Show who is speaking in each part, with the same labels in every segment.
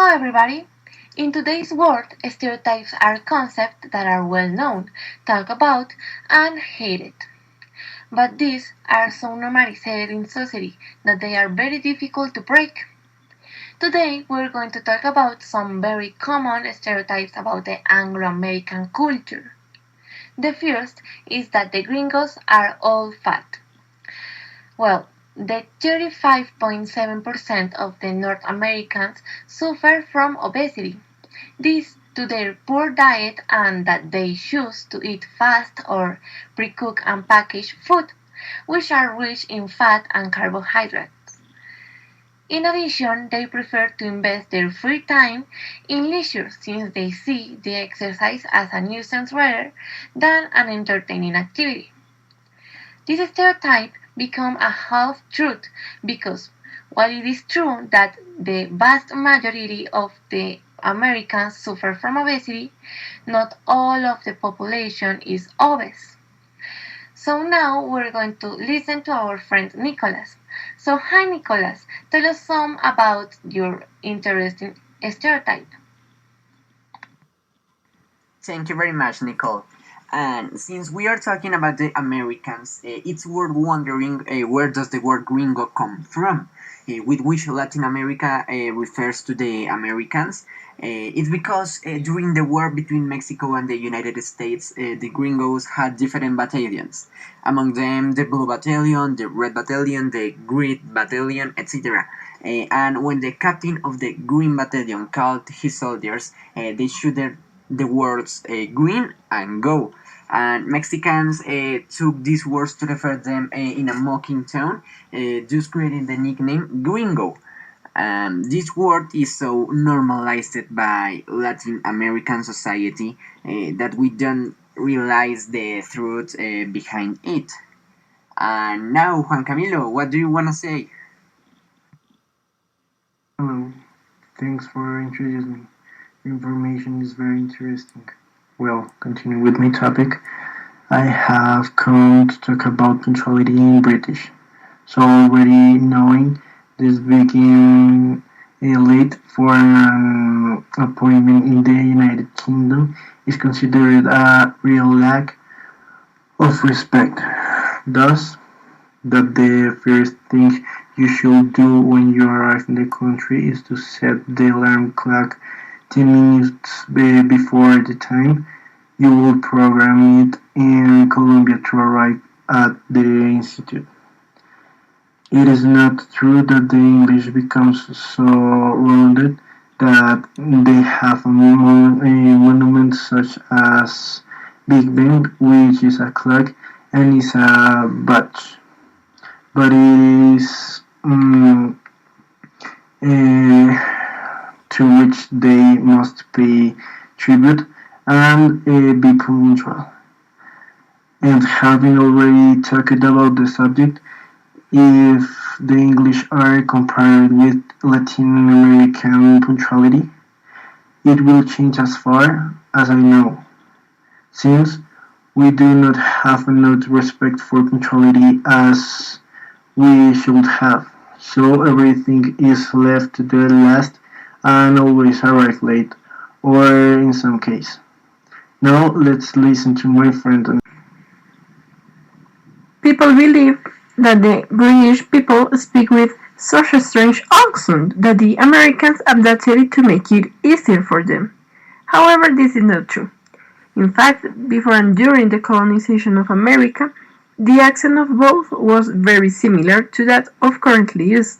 Speaker 1: Hello everybody! In today's world, stereotypes are concepts that are well known, talked about, and hated. But these are so normalized in society that they are very difficult to break. Today, we're going to talk about some very common stereotypes about the Anglo-American culture. The first is that the gringos are all fat. Well, the 35.7% of the North Americans suffer from obesity. This to their poor diet and that they choose to eat fast or pre-cooked and packaged food, which are rich in fat and carbohydrates. In addition, they prefer to invest their free time in leisure since they see the exercise as a nuisance rather than an entertaining activity. This stereotype become a half-truth because while it is true that the vast majority of the Americans suffer from obesity, not all of the population is obese. So now we're going to listen to our friend Nicholas. So hi Nicholas, tell us some about your interesting stereotype.
Speaker 2: Thank you very much, Nicole. And since we are talking about the Americans, it's worth wondering where does the word gringo come from? With which Latin America refers to the Americans. It's because during the war between Mexico and the United States, the gringos had different battalions. Among them, the Blue Battalion, the Red Battalion, the Green Battalion, etc. And when the captain of the Green Battalion called his soldiers, they shouted the words green and go. And Mexicans took these words to refer them in a mocking tone, thus creating the nickname gringo. This word is so normalized by Latin American society that we don't realize the truth behind it. And now, Juan Camilo, what do you want to say?
Speaker 3: Hello, thanks for introducing me. Your information is very interesting. Well, continuing with my topic, I have come to talk about punctuality in British. So already knowing this being late for an appointment in the United Kingdom is considered a real lack of respect. Thus, that the first thing you should do when you arrive in the country is to set the alarm clock 10 minutes before the time you will program it in Colombia to arrive at the institute. It is not true that the English becomes so rounded that they have a monument such as Big Ben, which is a clock and is a badge, but it is to which they must pay tribute and be punctual. And having already talked about the subject, if the English are compared with Latin American punctuality, it will change as far as I know, since we do not have enough respect for punctuality as we should have. So everything is left to the last and always arrive late, or in some case. Now let's listen to my friend.
Speaker 4: People believe that the British people speak with such a strange accent that the Americans adapted it to make it easier for them. However, this is not true. In fact, before and during the colonization of America, the accent of both was very similar to that of currently used.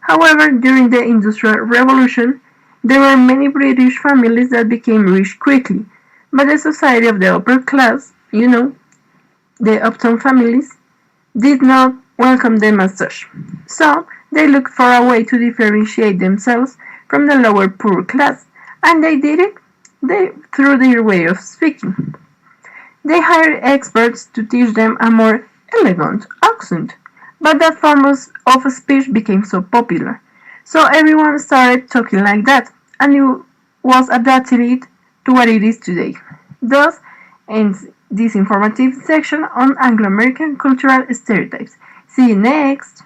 Speaker 4: However, during the Industrial Revolution, there were many British families that became rich quickly, but the society of the upper class, the uptown families, did not welcome them as such. So, they looked for a way to differentiate themselves from the lower poor class, and they did it through their way of speaking. They hired experts to teach them a more elegant accent, but that form of speech became so popular. So everyone started talking like that, and it was adapted to what it is today. Thus ends this informative section on Anglo-American cultural stereotypes. See you next!